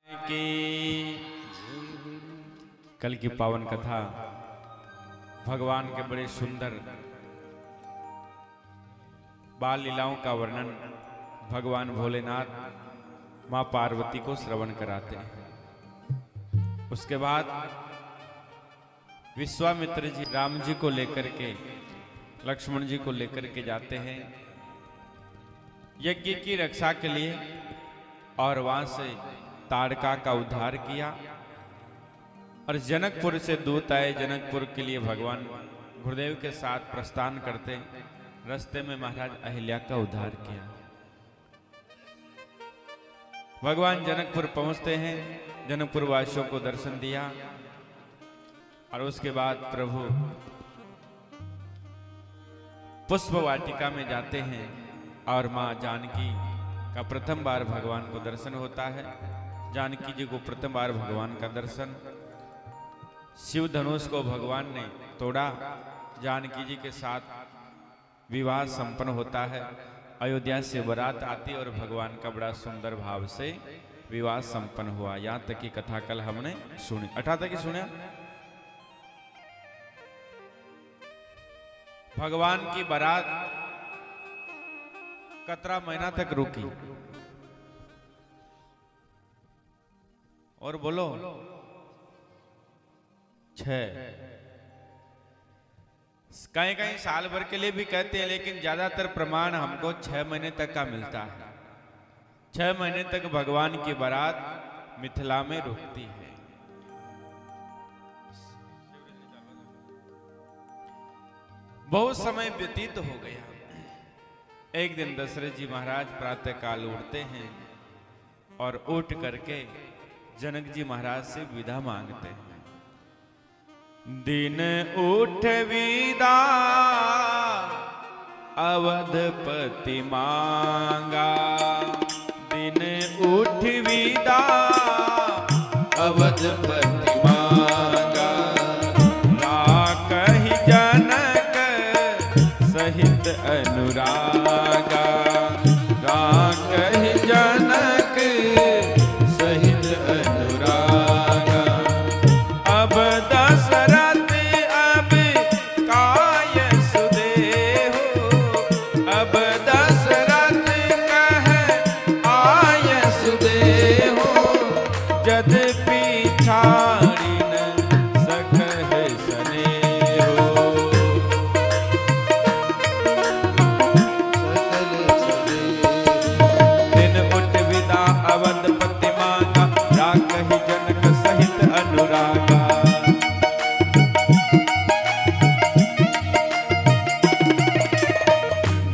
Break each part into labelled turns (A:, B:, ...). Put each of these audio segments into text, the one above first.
A: कि कल की पावन कथा भगवान के बड़े सुंदर बाल लीलाओं का वर्णन भगवान भोलेनाथ मां पार्वती को श्रवण कराते हैं। उसके बाद विश्वामित्र जी राम जी को लेकर के लक्ष्मण जी को लेकर के जाते हैं यज्ञ की रक्षा के लिए, और वहां से ताड़का का उद्धार किया और जनकपुर से दूत आए। जनकपुर के लिए भगवान गुरुदेव के साथ प्रस्थान करते रास्ते में महाराज अहिल्या का उद्धार किया। भगवान जनकपुर पहुंचते हैं, जनकपुर वासियों को दर्शन दिया और उसके बाद प्रभु पुष्प वाटिका में जाते हैं और मां जानकी का प्रथम बार भगवान को दर्शन होता है। जानकी जी को प्रथम बार भगवान का दर्शन, शिव धनुष को भगवान ने तोड़ा, जानकी जी के साथ विवाह संपन्न होता है। अयोध्या से बारात आती और भगवान का बड़ा सुंदर भाव से विवाह संपन्न हुआ। यहाँ तक की कथा कल हमने सुनी। 18 तक की सुना। भगवान की बारात 17 महीना तक रुकी। और बोलो 6, कहीं कहीं साल भर के लिए भी कहते हैं, लेकिन ज्यादातर प्रमाण हमको 6 महीने तक का मिलता है। 6 महीने तक भगवान की बारात मिथिला में रुकती है। बहुत समय व्यतीत हो गया। एक दिन दशरथ जी महाराज प्रातः काल उठते हैं और उठ करके जनक जी महाराज से विदा मांगते हैं। दिन उठ विदा अवधपति मांगा, दिन उठ विदा अवधपति मांगा, राकहि जनक सहित अनुरागा, राकहि जनक सहित अनुरागा। अब दशरथ अब काय सुदेहो, अब दशरथ कह आय सुदेहो, जद पिछाड़ी न सकह सनेहो। दिन उठ विदा अवधपति मांगा, राकहि जनक सहित अनुरागा।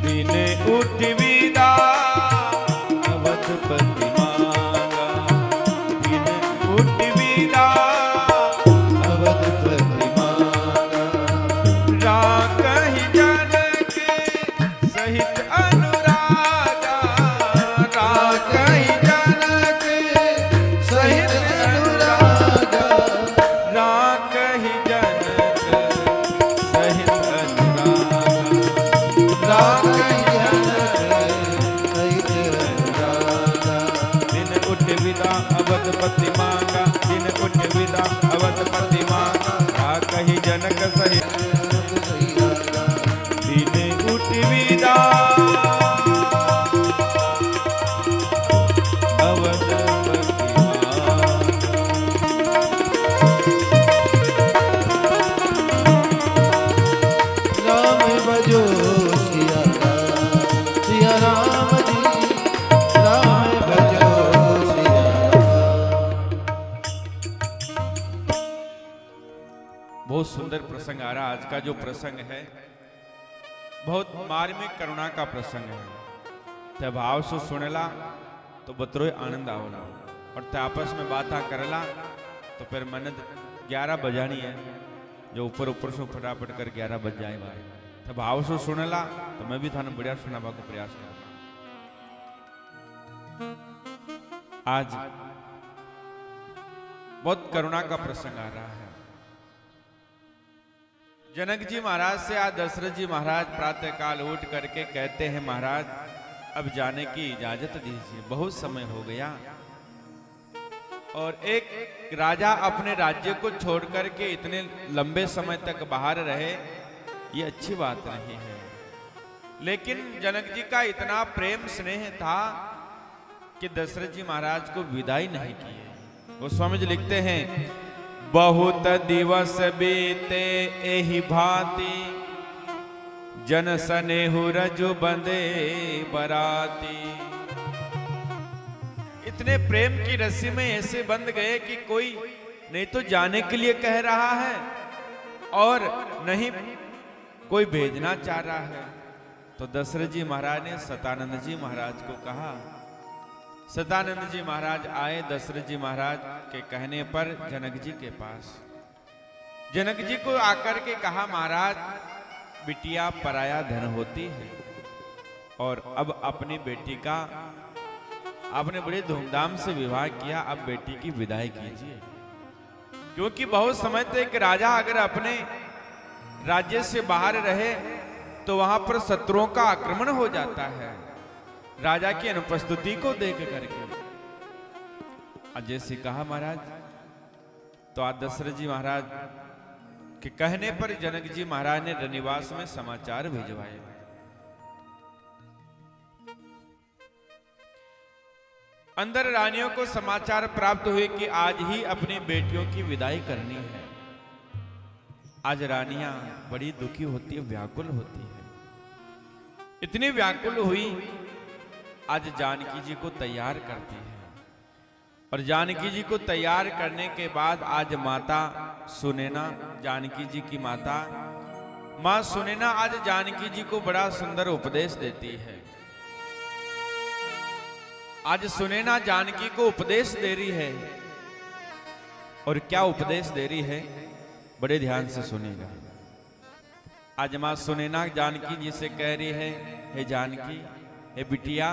A: दिन उठ विदा अवधपति मांगा, दिन उठ विदा अवधपति मांगा, राकहि जनक सहित अनुरागा, राकहि जनक सहित अनुरागा, राकहि जनक सहित अनुरागा, राकहि जनक सहित अनुरागा। दिन उठ विदा अवधपति मांगा, दिन उठ विदा अवधपति मांगा, राकहि जनक सहित, दिन उठ विदा अवधपति मांगा।
B: राम भजो सिया राम जी, राम भजो सिया राम।
A: बहुत सुंदर प्रसंग आ रहा। आज का जो प्रसंग है बहुत मार्मिक करुणा का प्रसंग है। ते भाव से सुनेला तो बतरो आनंद आवला, और ते आपस में बात करला तो फिर मन 11 बजानी है, जो ऊपर ऊपर से फटाफट कर 11 बज जाए भाई। तो भाव से सुनेला तो मैं भी थाने बढ़िया सुनावा को प्रयास करूंगा। आज बहुत करुणा का प्रसंग आ रहा है। जनक जी महाराज से आज दशरथ जी महाराज प्रातः काल उठ करके कहते हैं, महाराज अब जाने की इजाजत दीजिए, बहुत समय हो गया। और एक राजा अपने राज्य को छोड़ करके इतने लंबे समय तक बाहर रहे, ये अच्छी बात नहीं है। लेकिन जनक जी का इतना प्रेम स्नेह था कि दशरथ जी महाराज को विदाई नहीं किए। गोस्वामी जी लिखते हैं, बहुत दिवस बीते एहि भांति, जन सनेहु रजु बंदे बराती। इतने प्रेम की रस्सी में ऐसे बंध गए कि कोई नहीं तो जाने के लिए कह रहा है और नहीं कोई भेजना चाह रहा है। तो दशरथ जी महाराज ने सतानंद जी महाराज को कहा। सतानंद जी महाराज आए दशरथ जी महाराज के कहने पर जनक जी के पास। जनक जी को आकर के कहा, महाराज बिटिया पराया धन होती है और अब अपनी बेटी का आपने बड़े धूमधाम से विवाह किया, अब बेटी की विदाई कीजिए। क्योंकि बहुत समय तक एक राजा अगर अपने राज्य से बाहर रहे तो वहां पर शत्रुओं का आक्रमण हो जाता है, राजा की अनुपस्थिति को देख करके। जैसे कहा महाराज, तो आज दशरथ जी महाराज के कहने पर जनक जी महाराज ने रनिवास में समाचार भिजवाए। अंदर रानियों को समाचार प्राप्त हुए कि आज ही अपनी बेटियों की विदाई करनी है। आज रानियां बड़ी दुखी होती है, व्याकुल होती है। इतनी व्याकुल हुई, आज जानकी जी को तैयार करती है। और जानकी जी को तैयार करने के बाद आज माता सुनैना, जानकी जी की माता मां सुनैना आज जानकी जी को बड़ा सुंदर उपदेश देती है। आज सुनैना जानकी को उपदेश दे रही है। और क्या उपदेश दे रही है, बड़े ध्यान से सुनिएगा। आज मां सुनैना जानकी जी से कह रही है, हे जानकी, हे बिटिया,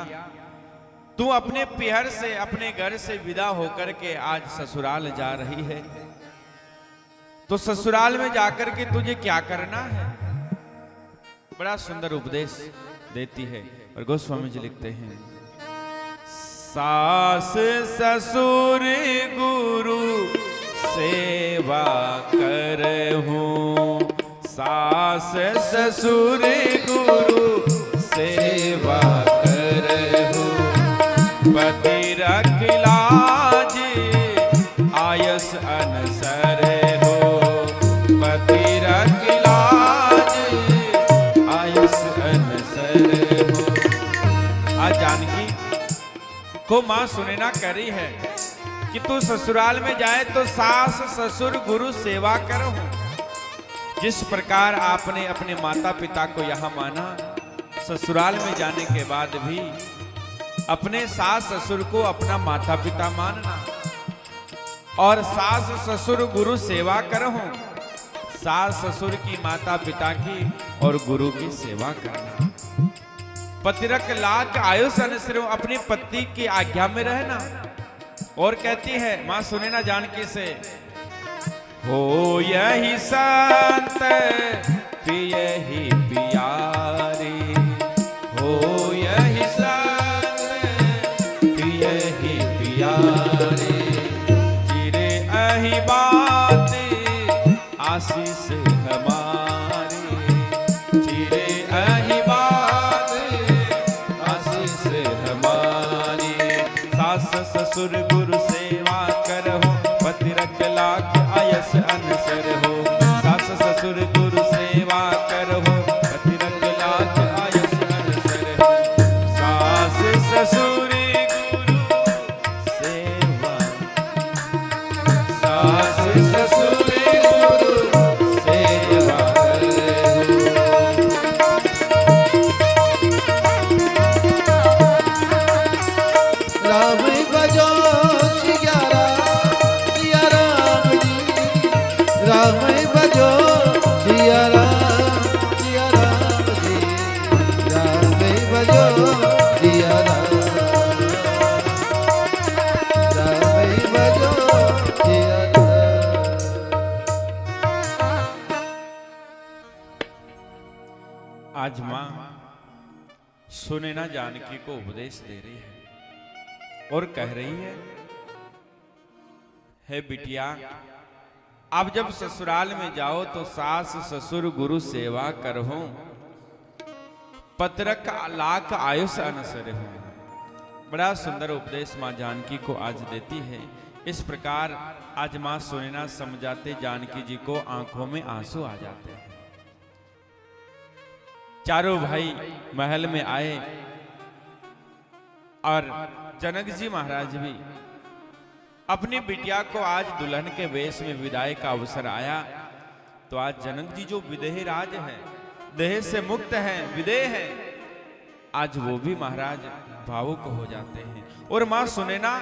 A: तू अपने पिहर से, अपने घर से विदा होकर के आज ससुराल जा रही है, तो ससुराल में जाकर के तुझे क्या करना है। बड़ा सुंदर उपदेश देती है। और गोस्वामी जी लिखते हैं, सास ससुर गुरु सेवा करहूं, सास ससुर गुरु सेवा करहूं, पति रख लाज आयस अनसर हो, पति रख लाज आयस अनसर हो। आज जानकी को मां सुनैना कह रही है कि तू ससुराल में जाए तो सास ससुर गुरु सेवा करो। जिस प्रकार आपने अपने माता पिता को यहां माना, ससुराल में जाने के बाद भी अपने सास ससुर को अपना माता पिता मानना और सास ससुर गुरु सेवा करो। सास ससुर की, माता पिता की और गुरु की सेवा करना। पतिरक लाज आयुष अनुसरो, अपनी पति की आज्ञा में रहना। और कहती है मां सुनैना जानकी से, हो यही संत प्रिय ही प्यारी, हो यही संत प्रिय ही प्यारी, चिरे अहि बात आशीष हमारी, चिरे अहि बात आशीष हमारी। सास ससुर गुरु सेवा करहो, पति रख लाख आयस अनसर हो, सास ससुर गुरु सेवा करहो, पति रख लाख आयस अनसर हो, सास ससुर गुरु सेवा, सास ससुर गुरु सेवा
B: राम भजो सिया राम जी, राम भजो सिया राम जी, राम भजो सिया राम, राम भजो सिया राम।
A: आज मां सुनैना जानकी को उपदेश दे रही है और कह रही है है बिटिया, अब जब ससुराल में जाओ तो सास ससुर गुरु सेवा करहो, पत्रक लाख आयुष अनसर हो। बड़ा सुंदर उपदेश मां जानकी को आज देती है। इस प्रकार आज मां सुनैना समझाते जानकी जी को आंखों में आंसू आ जाते हैं। चारों भाई महल में आए और जनक जी महाराज भी अपनी बिटिया को आज दुल्हन के वेश में विदाई का अवसर आया तो आज जनक जी जो विदेह राज है, देह से मुक्त हैं, विदेह हैं, आज वो भी महाराज भावुक हो जाते हैं। और मां सुनैना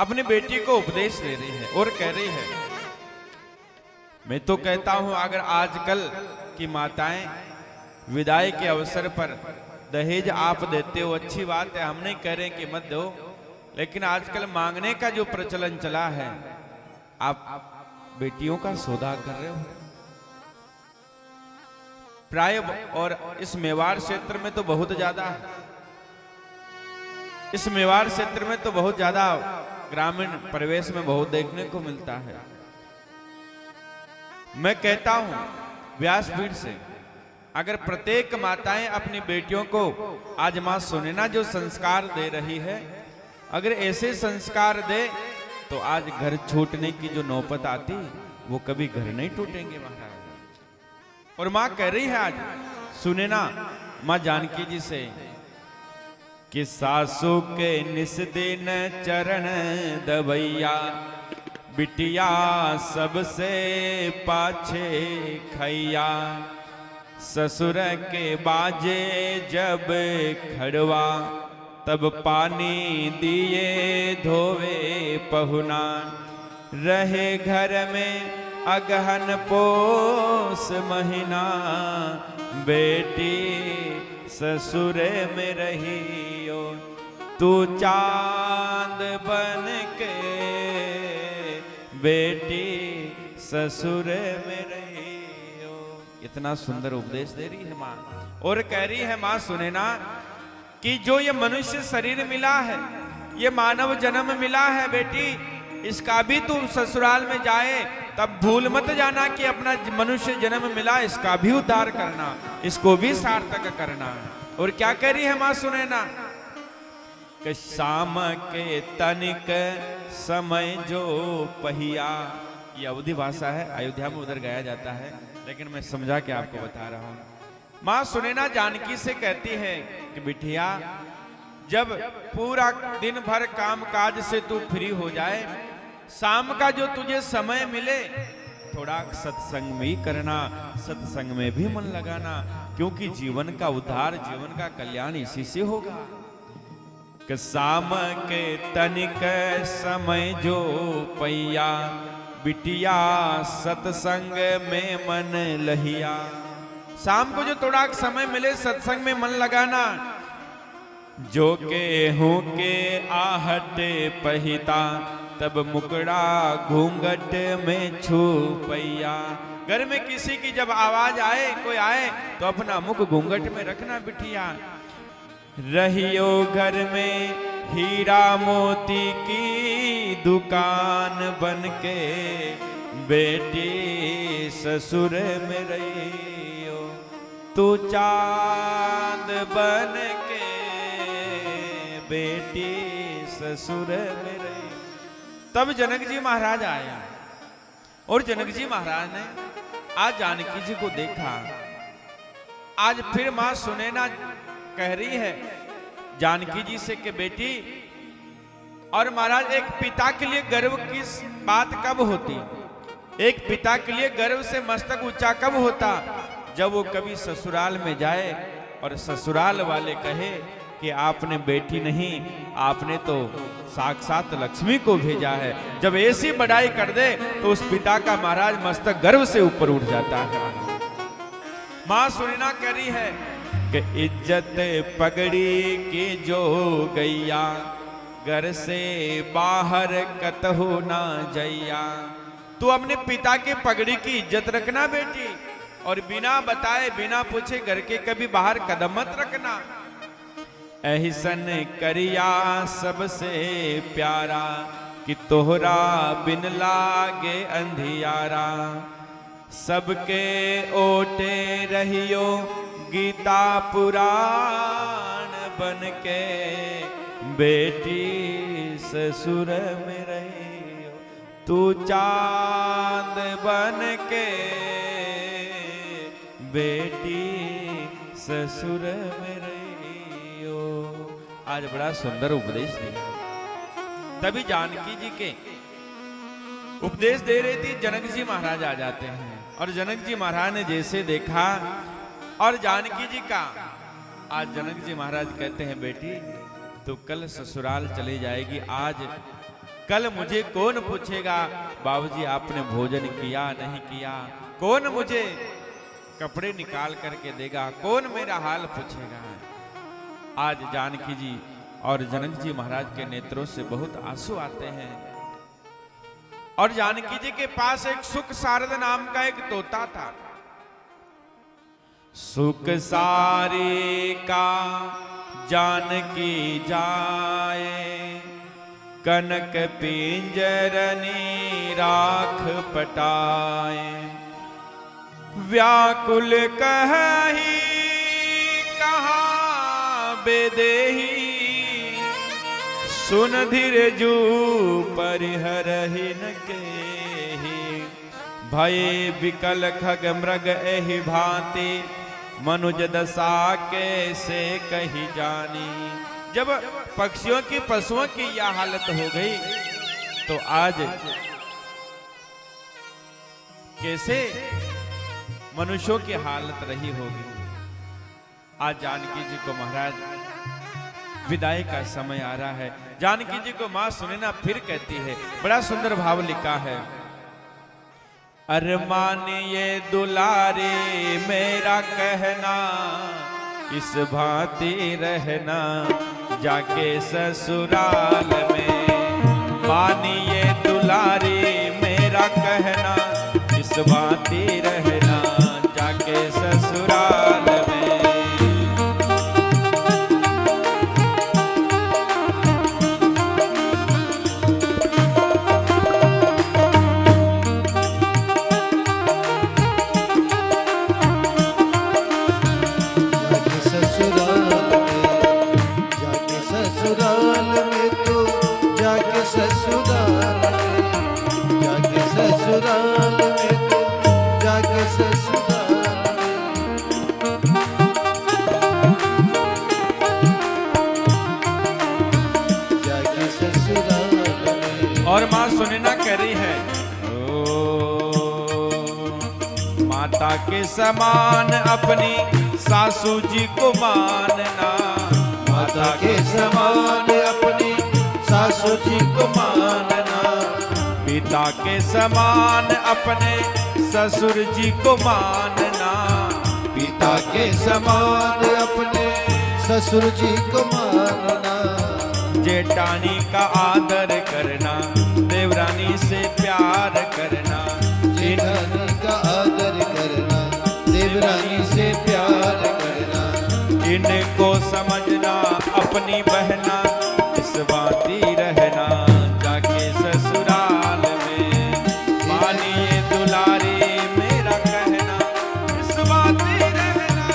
A: अपनी बेटी को उपदेश दे रही है और कह रही है, मैं तो कहता हूं अगर आजकल की माताएं विदाई के अवसर पर दहेज आप देते हो, अच्छी बात है, हम नहीं कह रहे कि मत दो, लेकिन आजकल मांगने का जो प्रचलन चला है, आप बेटियों का सौदा कर रहे हो प्राय, और इस मेवाड़ क्षेत्र में तो बहुत ज्यादा है, इस मेवाड़ क्षेत्र में तो बहुत ज्यादा ग्रामीण परिवेश में बहुत देखने को मिलता है। मैं कहता हूं व्यासपीठ से, अगर प्रत्येक माताएं अपनी बेटियों को आज मां सुनैना जो संस्कार दे रही है, अगर ऐसे संस्कार दे तो आज घर छूटने की जो नौबत आती वो कभी घर नहीं टूटेंगे महाराज। और मां कह रही है आज सुनैना मां जानकी जी से कि सासू के निस दिन चरण दबैया, बिटिया सबसे पाछे खैया, ससुर के बाजे जब खड़वा, तब पानी दिए धोवे पहुना, रहे घर में अगहन पोस महीना, बेटी ससुर में रहियो, तू चांद बन के, बेटी ससुर में रहियो। इतना सुंदर उपदेश दे रही है मां और कह रही है मां सुनैना कि जो ये मनुष्य शरीर मिला है, ये मानव जन्म मिला है बेटी, इसका भी तू ससुराल में जाए तब भूल मत जाना कि अपना मनुष्य जन्म मिला, इसका भी उद्धार करना, इसको भी सार्थक करना। और क्या कह रही है मां सुनैना कि शाम के तनिक समय जो पहिया, ये अवधि भाषा है, अयोध्या में उधर गाया जाता है, लेकिन मैं समझा के आपको बता रहा हूं। मां सुनैना जानकी से कहती है कि बिटिया जब पूरा दिन भर काम काज से तू फ्री हो जाए, शाम का जो तुझे समय मिले थोड़ा सत्संग में ही करना, सत्संग में भी मन लगाना, क्योंकि जीवन का उद्धार, जीवन का कल्याण इसी से होगा। कि शाम के तनिक समय जो पैया, बिटिया सत्संग में मन लहिया, शाम को जो थोड़ा समय मिले सत्संग में मन लगाना, जो गेहूं के आहट पहिता, तब मुकड़ा घूंघट में छुपैया। घर में किसी की जब आवाज आए, कोई आए तो अपना मुख घूंघट में रखना बिटिया। रहियो घर में हीरा मोती की दुकान बनके, बेटी ससुर में रहियो, तू चांद बन के, बेटी ससुर में रही। तब जनक जी महाराज आया और जनक जी महाराज ने आज जानकी जी को देखा। आज फिर मां सुनैना कह रही है जानकी जी से कि बेटी, और महाराज एक पिता के लिए गर्व की बात कब होती, एक पिता के लिए गर्व से मस्तक ऊंचा कब होता, जब वो कभी ससुराल में जाए और ससुराल वाले कहे कि आपने बेटी नहीं, आपने तो साक्षात लक्ष्मी को भेजा है। जब ऐसी बढ़ाई कर दे तो उस पिता का महाराज मस्तक गर्व से ऊपर उठ जाता है। मां सुनैना कह रही है कि इज्जत पगड़ी की जो गैया, घर से बाहर कतहु ना जैया। तू अपने पिता के पगड़ी की इज्जत रखना बेटी, और बिना बताए बिना पूछे घर के कभी बाहर कदम मत रखना। एहसन करिया सबसे प्यारा, कि तोहरा बिन लागे अंधियारा, सबके ओटे रहियो गीता पुराण बन के, बेटी ससुर में रहियो तू चांद बन के, बेटी ससुर में रहियो। आज बड़ा सुंदर उपदेश दिया। तभी जानकी जी के उपदेश दे रही थी, जनक जी महाराज आ जाते हैं और जनक जी महाराज ने जैसे देखा और जानकी जी का, आज जनक जी महाराज कहते हैं बेटी तो कल ससुराल चली जाएगी, आज कल मुझे कौन पूछेगा बाबूजी आपने भोजन किया नहीं किया, कौन मुझे कपड़े निकाल करके देगा, कौन मेरा हाल पूछेगा। आज जानकी जी और जनक जी महाराज के नेत्रों से बहुत आंसू आते हैं और जानकी जी के पास एक सुख सारद नाम का एक तोता था। सुख सारी का जानकी जाए, कनक पिंजरनी राख पटाए, व्याकुल कही कहा बेदेही, सुन धीर जू परिहरहिन केहि, भय विकल खग मृग एहि भांति, मनुज दशा कैसे कही जानी। जब पक्षियों की पशुओं की यह हालत हो गई तो आज कैसे मनुष्यों की हालत रही होगी। आज जानकी जी को महाराज विदाई का समय आ रहा है। जानकी जी को मां सुने ना फिर कहती है, बड़ा सुंदर भाव लिखा है, अरमानिए दुलारे मेरा कहना, इस भांति रहना जाके ससुराल में, मानिए दुलारे मेरा कहना, इस भांति रहना जाके ससुराल में। और मां सुनना कह रही है, माता के समान अपनी सासू जी को मानना,
B: माता के समान अपनी सासू जी को मानना,
A: पिता के समान अपने ससुर जी को मानना,
B: पिता के समान अपने ससुर जी को मानना,
A: जेठानी का आदर करना, देवरानी से प्यार करना,
B: जेठानी का आदर करना, देवरानी से प्यार करना,
A: इनको समझना अपनी बहना, इस बाती रहना जाके ससुराल में, मानिए दुलारी मेरा कहना, इस बाती रहना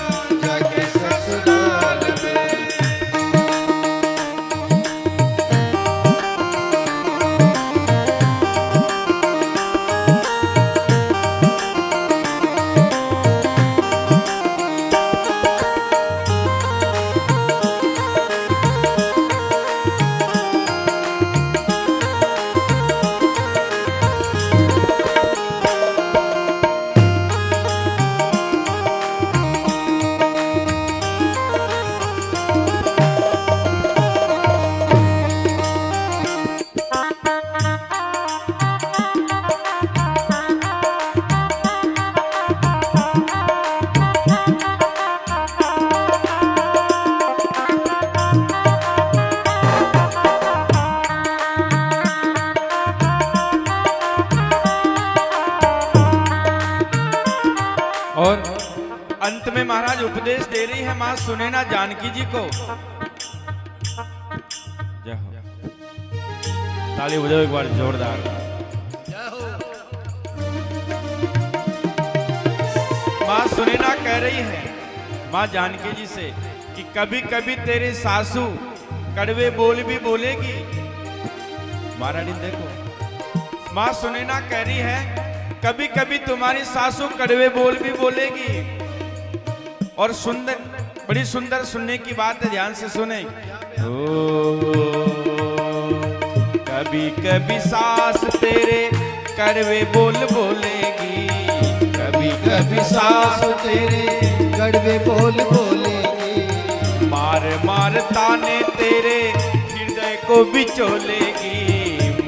A: जाके ससुराल में। और अंत में महाराज उपदेश दे रही है मां सुने ना जानकी जी को, ताली बजाओ एक बार जोरदार। माँ सुनैना कह रही है माँ जानकी जी से कि कभी कभी तेरी सासू कड़वे बोल भी बोलेगी। महारानी देखो, माँ सुनैना कह रही है कभी कभी तुम्हारी सासू कड़वे बोल भी बोलेगी। और सुंदर, बड़ी सुंदर सुनने की बात है, ध्यान से सुने। कभी कभी सास तेरे कड़वे बोल बोलेगी,
B: कभी कभी सास तेरे कड़वे बोल बोलेगी।
A: मार मार ताने तेरे हृदय को बिचोलेगी,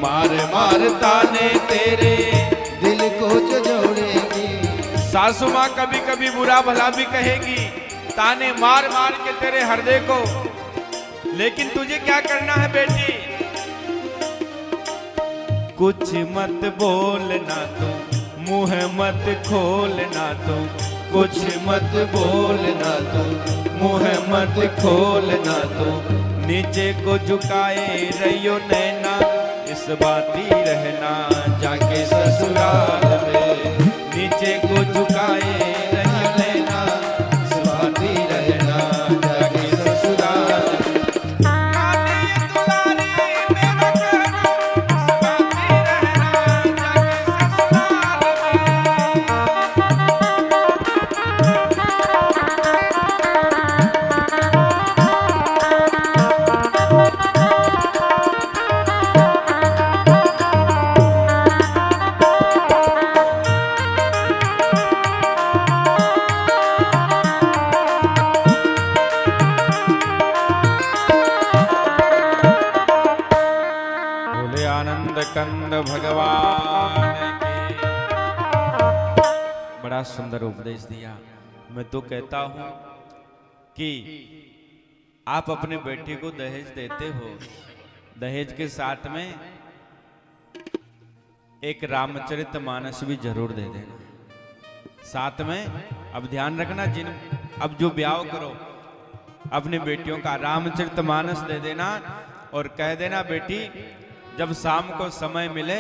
B: मार मार ताने तेरे दिल को झंझोड़ेगी।
A: सासू माँ कभी कभी बुरा भला भी कहेगी, ताने मार मार के तेरे हृदय को, लेकिन तुझे क्या करना है बेटी? कुछ मत बोलना तू, मुंह मत खोलना तू,
B: कुछ मत बोलना तू, मुंह मत खोलना तू।
A: नीचे को झुकाए रहियो नैना, इस बाती रहना जाके ससुराल में। नीचे को झुकाए रहियो नैना,
B: इस बाती रहना जाके ससुराल में।
A: आने दुलारी मेरा कहना, इस बाती रहना जाके बोले आनंद कंद भगवान के। बड़ा सुंदर उपदेश दिया। मैं तो कहता हूं कि आप अपने बेटे को दहेज देते हो, दहेज के साथ में एक रामचरितमानस भी जरूर दे देना साथ में। अब ध्यान रखना, अब जो ब्याह करो अपनी बेटियों का रामचरितमानस दे देना और कह देना बेटी जब शाम को समय मिले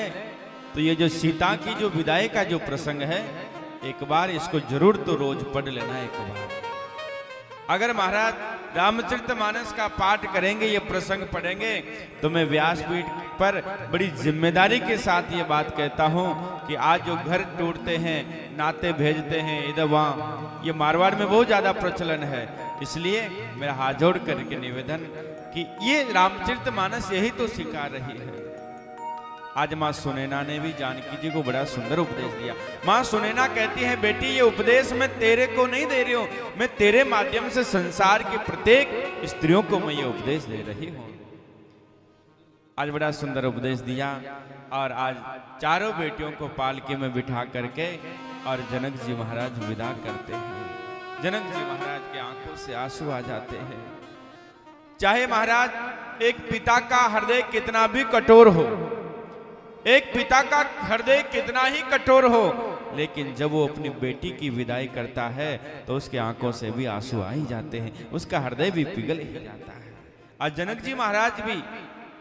A: तो ये जो सीता की जो विदाई का जो प्रसंग है एक बार इसको जरूर तो रोज पढ़ लेना एक बार। अगर महाराज रामचरितमानस का पाठ करेंगे, ये प्रसंग पढ़ेंगे, तो मैं व्यासपीठ पर बड़ी जिम्मेदारी के साथ ये बात कहता हूँ कि आज जो घर टूटते हैं, नाते भेजते हैं इधर वहाँ, ये मारवाड़ में बहुत ज्यादा प्रचलन है। इसलिए मेरा हाथ जोड़ करके निवेदन कि ये रामचरितमानस यही तो सिखा रही है। आज माँ सुनैना ने भी जानकी जी को बड़ा सुंदर उपदेश दिया। माँ सुनैना कहती है बेटी ये उपदेश मैं तेरे को नहीं दे रही हूँ, मैं तेरे माध्यम से संसार के प्रत्येक स्त्रियों को मैं ये उपदेश दे रही हूँ। आज बड़ा सुंदर उपदेश दिया और आज चारों बेटियों को पालकी में बिठा करके और जनक जी महाराज विदा करते हैं। जनक जी महाराज के आंखों से आंसू आ जाते हैं। चाहे महाराज एक पिता का हृदय कितना भी कठोर हो, एक पिता का हृदय कितना ही कठोर हो, लेकिन जब वो अपनी बेटी की विदाई करता है तो उसके आंखों से भी आंसू आ ही जाते हैं, उसका हृदय भी पिघल ही जाता है। आज जनक जी महाराज भी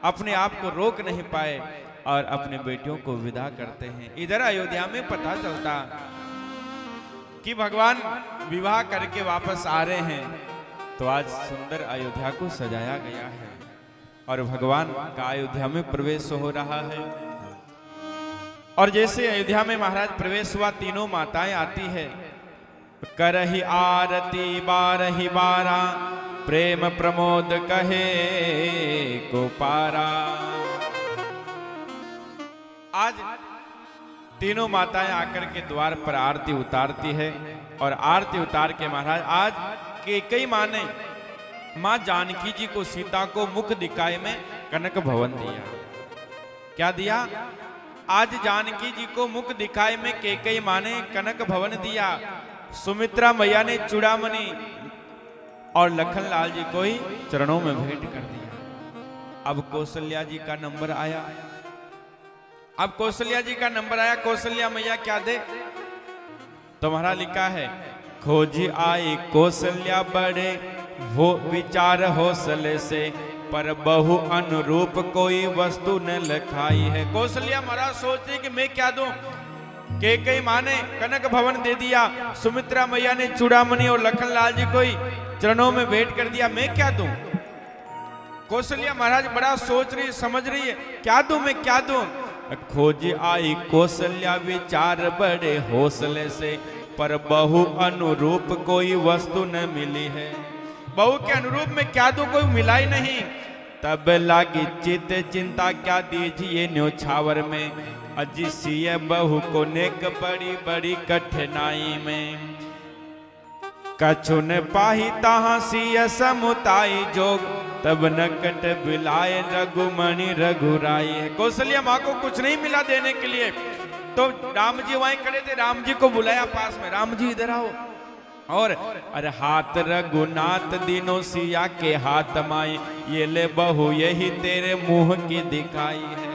A: अपने आप को रोक नहीं पाए और अपने बेटियों को विदा करते हैं। इधर अयोध्या में पता चलता कि भगवान विवाह करके वापस आ रहे हैं, तो आज सुंदर अयोध्या को सजाया गया है और भगवान का अयोध्या में प्रवेश हो रहा है। और जैसे अयोध्या में महाराज प्रवेश हुआ, तीनों माताएं आती है। करहि आरती बारहि बारा, प्रेम प्रमोद कहे को पारा। आज तीनों माताएं आकर के द्वार पर आरती उतारती है और आरती उतार के महाराज आज कैकेयी मां ने मां जानकी जी को, सीता को मुख दिखाए में कनक भवन दिया। क्या दिया? आज जानकी जी को मुख दिखाए में कैकेयी मां ने कनक भवन दिया। सुमित्रा मैया ने चूड़ामणि और लखनलाल जी को ही चरणों में भेंट कर दिया। अब कौशल्या जी का नंबर आया। अब कौशल्या जी का नंबर आया। कौशल्या मैया क्या दे? तुम्हारा लिखा है, खोजी आई कौशल्या बड़े वो विचार हौसले से, पर बहु अनुरूप कोई वस्तु न लखाई है। कौशल्या महाराज सोचते कि मैं क्या दूं। कई माँ ने कनक भवन दे दिया, सुमित्रा मैया ने चूड़ामणि और लखनलाल जी को चरणों में भेंट कर दिया, मैं क्या दूं। कौशल्या महाराज बड़ा सोच रही, समझ रही है, क्या दूं मैं, क्या दूं। खोज आई कौशल्या विचार बड़े हौसले से, पर बहु अनुरूप कोई वस्तु न मिली है। बहू के अनुरूप में क्या दूं, कोई मिला ही नहीं। तब लागी चित चिंता, क्या दीजिए न्योछावर में, अजिसिय बहू को नेक बड़ी बड़ी कठिनाई में। कछु न पाही ताहा सिय समुताई जोग, तब नकट बिलाए रघुमणि रघुराई है। कौशल्या माँ को कुछ नहीं मिला देने के लिए, तो राम जी वहीं खड़े थे, राम जी को बुलाया पास में, राम जी इधर आओ। और अरे हाथ रघुनाथ दिनों सिया के हाथ माई, ये ले बहू यही तेरे मुंह की दिखाई है।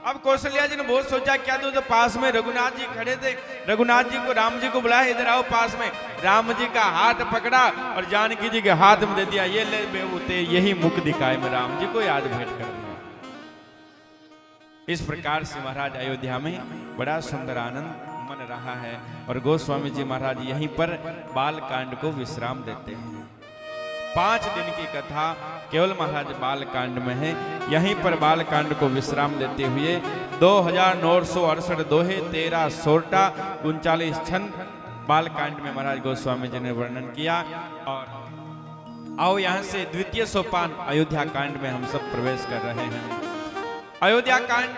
A: अब कौशल्या जी ने बहुत सोचा क्या दूं, तो पास में रघुनाथ जी खड़े थे, रघुनाथ जी को राम जी को बुलाया, इधर आओ पास में। राम जी का हाथ पकड़ा और जानकी जी के हाथ में दे दिया, ये ले बहू ते यही मुख दिखाए में, राम जी को याद भेंट कर दिया। इस प्रकार से महाराज अयोध्या में बड़ा सुंदर आनंद मन रहा है और गोस्वामी जी महाराज यहीं पर बाल कांड को विश्राम देते हैं। 5 दिन की कथा केवल महाराज बाल कांड में है। यहीं पर बाल कांड को विश्राम देते हुए 2968 दोहे 13 सोरठा 39 छंद बाल कांड में महाराज गोस्वामी जी ने वर्णन किया। और आओ यहां से द्वितीय सोपान अयोध्या कांड में हम सब प्रवेश कर रहे हैं। अयोध्या कांड